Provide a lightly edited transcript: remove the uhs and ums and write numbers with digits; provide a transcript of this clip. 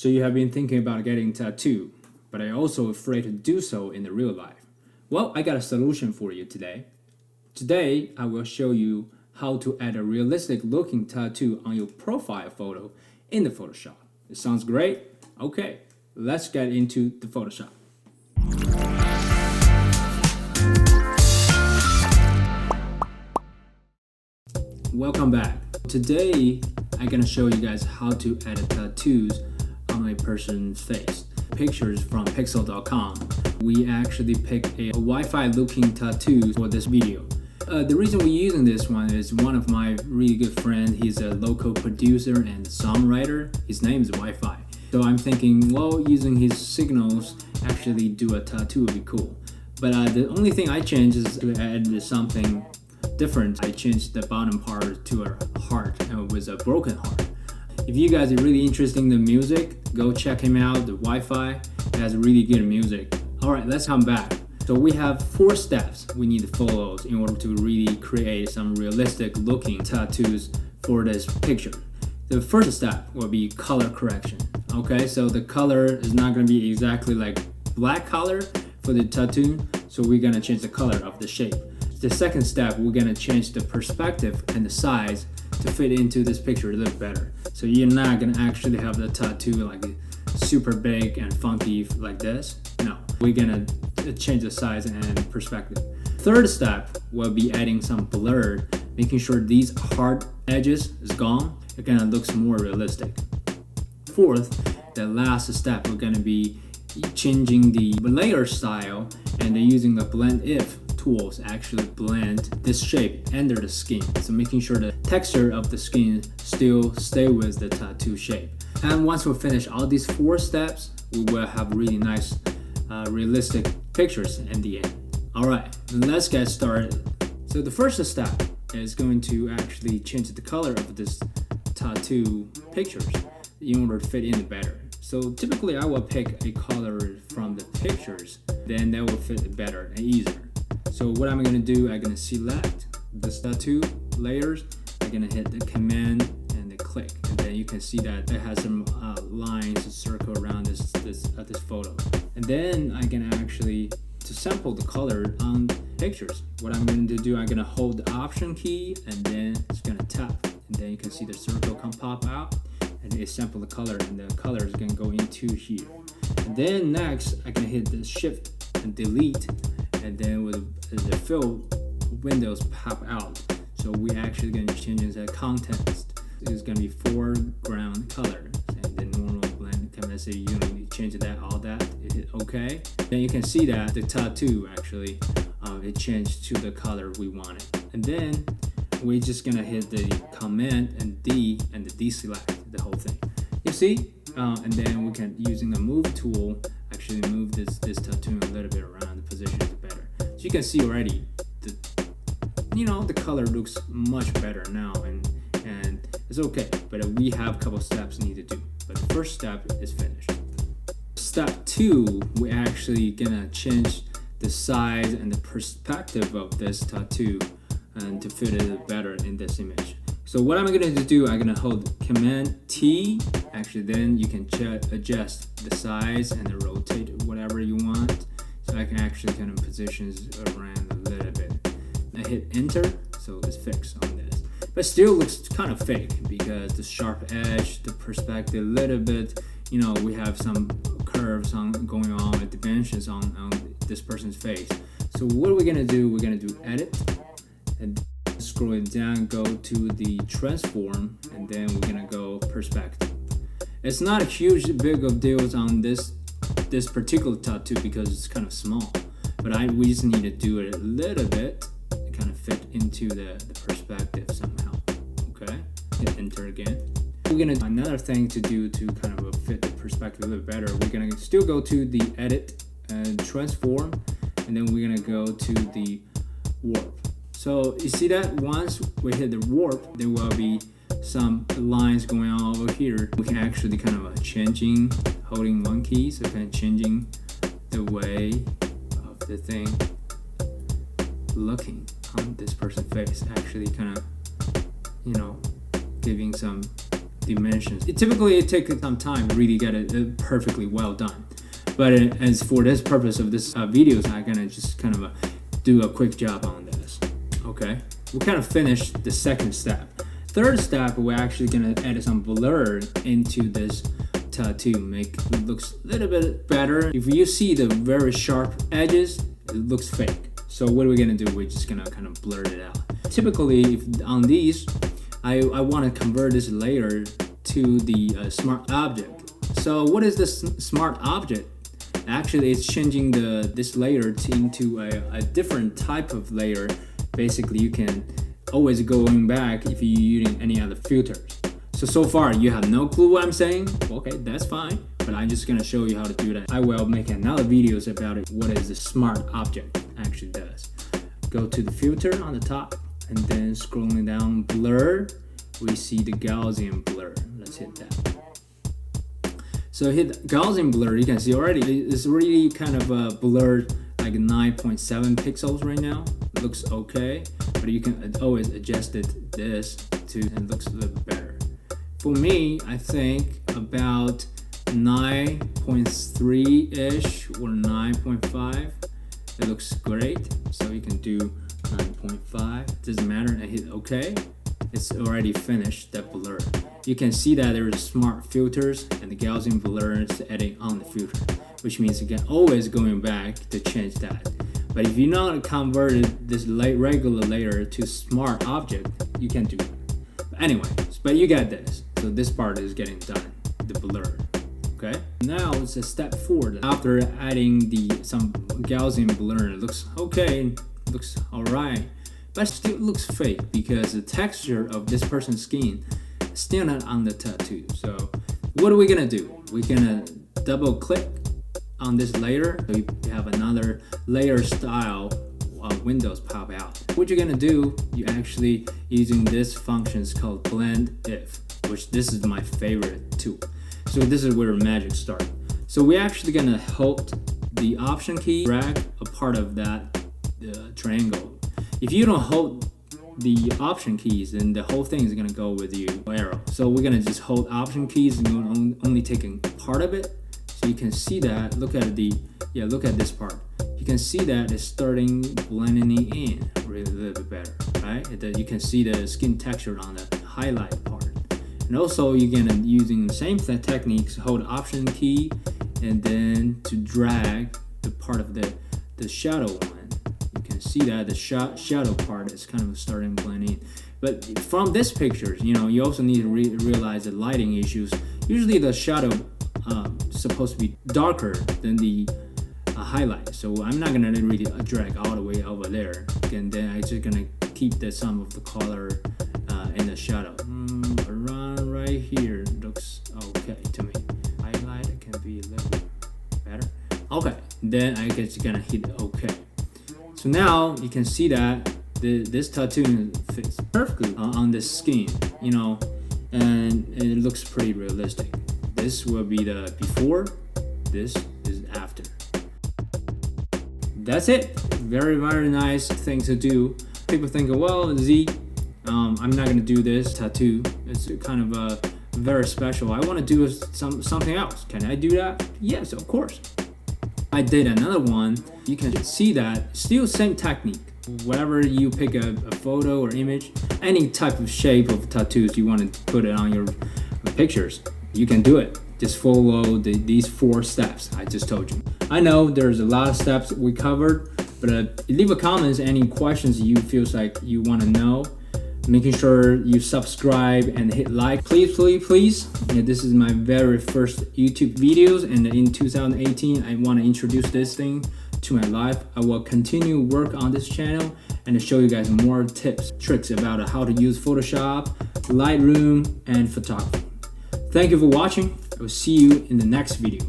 So you have been thinking about getting a tattoo, but are also afraid to do so in the real life. Well, I got a solution for you today. Today, I will show you how to add a realistic looking tattoo on your profile photo in the Photoshop. It sounds great? Okay, let's get into the Photoshop. Welcome back. Today, I'm gonna show you guys how to edit tattoos on a person's face. Pictures from pixel.com. We actually picked a Wi-Fi looking tattoo for this video. The reason we're using this one is one of my really good friends. He's a local producer and songwriter. His name is Wi-Fi. So I'm thinking, well, using his signals, actually do a tattoo would be cool. But the only thing I changed is to add something different. I changed the bottom part to a heart with a broken heart. If you guys are really interested in the music, go check him out. The Wi-Fi has really good music. All right, let's come back. So we have 4 steps we need to follow in order to really create some realistic looking tattoos for this picture. The first step will be color correction. Okay, so the color is not going to be exactly like black color for the tattoo, so we're going to change the color of the shape. The second step, we're going to change the perspective and the size to fit into this picture a little better. So you're not going to actually have the tattoo like super big and funky like this. No, we're going to change the size and perspective. Third step will be adding some blur, making sure these hard edges is gone. It kind of looks more realistic. Fourth, the last step, we're going to be changing the layer style and using the blend if tools actually blend this shape under the skin. So making sure the texture of the skin still stay with the tattoo shape. And once we finish all these 4 steps, we will have really nice realistic pictures in the end. All right, let's get started. So the first step is going to actually change the color of this tattoo pictures in order to fit in better. So typically I will pick a color from the pictures, then that will fit better and easier. So what I'm going to do, I'm going to select this tattoo layers. I'm going to hit the command and the click, and then you can see that it has some lines, a circle around this photo. And then I'm going to actually to sample the color on pictures. What I'm going to do, I'm going to hold the option key and then it's going to tap, and then you can see the circle can pop out and it sample the color, and the color is going to go into here. And then next I can hit the shift and delete, and then with the fill windows pop out. So we actually going to change the context. It's going to be foreground color, and the normal blend. Let's say you don't need to change that, all that. You hit OK. Then you can see that the tattoo actually it changed to the color we wanted. And then we're just gonna hit the Command and D and the deselect the whole thing. You see, and then we can using the move tool actually move this tattoo a little bit around. The position is better. So you can see already the color looks much better now, and it's okay. But we have a couple steps need to do. But the first step is finished. Step 2, we're actually gonna change the size and the perspective of this tattoo and to fit it better in this image. So what I'm going to do, I'm going to hold Command T. Actually, then you can adjust the size and the rotate whatever you want. So I can actually kind of position around a little bit. I hit Enter, so it's fixed on this. But still looks kind of fake because the sharp edge, the perspective a little bit, we have some curves going on, the dimensions on this person's face. So what are we going to do? We're going to do Edit, and scrolling down, go to the transform, and then we're gonna go perspective. It's not a huge big of deals on this particular tattoo because it's kind of small, but we just need to do it a little bit to kind of fit into the perspective somehow. Okay, hit Enter again. We're gonna do another thing to do to kind of fit the perspective a little better. We're gonna still go to the Edit and Transform, and then we're gonna go to the Warp. So you see that once we hit the warp, there will be some lines going on over here. We can actually kind of holding one key, so kind of changing the way of the thing looking on this person's face. Actually kind of, giving some dimensions. Typically it takes some time to really get it perfectly well done. But as for this purpose of this videos, I'm gonna just kind of do a quick job on this. Okay, we kind of finished the second step. Third step, we're actually gonna add some blur into this tattoo, make it looks a little bit better. If you see the very sharp edges, it looks fake. So what are we gonna do? We're just gonna kind of blur it out. Typically, if on these, I want to convert this layer to the smart object. So what is this smart object? Actually, it's changing this layer into a different type of layer. Basically, you can always going back if you're using any other filters. So far you have no clue what I'm saying. Okay, that's fine, but I'm just gonna show you how to do that. I will make another videos about it. What is the smart object actually does. Go to the filter on the top, and then scrolling down blur, we see the Gaussian blur. Let's hit that. So hit Gaussian blur, you can see already it's really kind of blurred, like 9.7 pixels right now. It looks okay, but you can always adjust this to, and it looks a little better. For me, I think about 9.3-ish or 9.5. It looks great. So you can do 9.5. Doesn't matter. I hit OK. It's already finished that blur. You can see that there is smart filters and the Gaussian blur is adding on the filter, which means you can always going back to change that. But if you not converted this regular layer to smart object, you can do it. Anyways, but you got this. So this part is getting done, the blur. Okay. Now it's a step forward. After adding some Gaussian blur, it looks okay, looks alright, but still looks fake because the texture of this person's skin is still not on the tattoo. So what are we gonna do? We're gonna double click on this layer. So you have another layer style windows pop out. What you're gonna do, you actually using this function is called blend if, which this is my favorite tool. So this is where magic starts. So we're actually gonna hold the option key, drag a part of that triangle. If you don't hold the option keys, then the whole thing is gonna go with your arrow. So we're gonna just hold option keys and only taking part of it. So you can see that. Look at look at this part. You can see that it's starting blending in really a little bit better, right? You can see the skin texture on the highlight part. And also you're gonna using the same techniques, hold option key and then to drag the part of the shadow one. You can see that the shadow part is kind of starting blending in. But from this pictures, you also need to realize the lighting issues. Usually the shadow supposed to be darker than the highlight, so I'm not gonna really drag all the way over there, and then I'm just gonna keep some of the color in the shadow. Around right here looks okay to me. Highlight can be a little bit better. Okay, then I just gonna hit OK. So now you can see that this tattoo fits perfectly on this skin, and it looks pretty realistic. This will be the before, this is after. That's it. Very, very nice thing to do. People think, well, Z, I'm not gonna do this tattoo. It's kind of very special. I want to do something else. Can I do that? Yes, of course. I did another one. You can see that still same technique. Whatever you pick a photo or image, any type of shape of tattoos you want to put it on your pictures, you can do it. Just follow these 4 steps I just told you. I know there's a lot of steps we covered, but leave a comments any questions you feel like you want to know. Making sure you subscribe and hit like, please. Yeah, this is my very first YouTube videos, and in 2018 I want to introduce this thing to my life. I will continue work on this channel and show you guys more tips, tricks about how to use Photoshop, Lightroom, and photography. Thank you for watching. I will see you in the next video.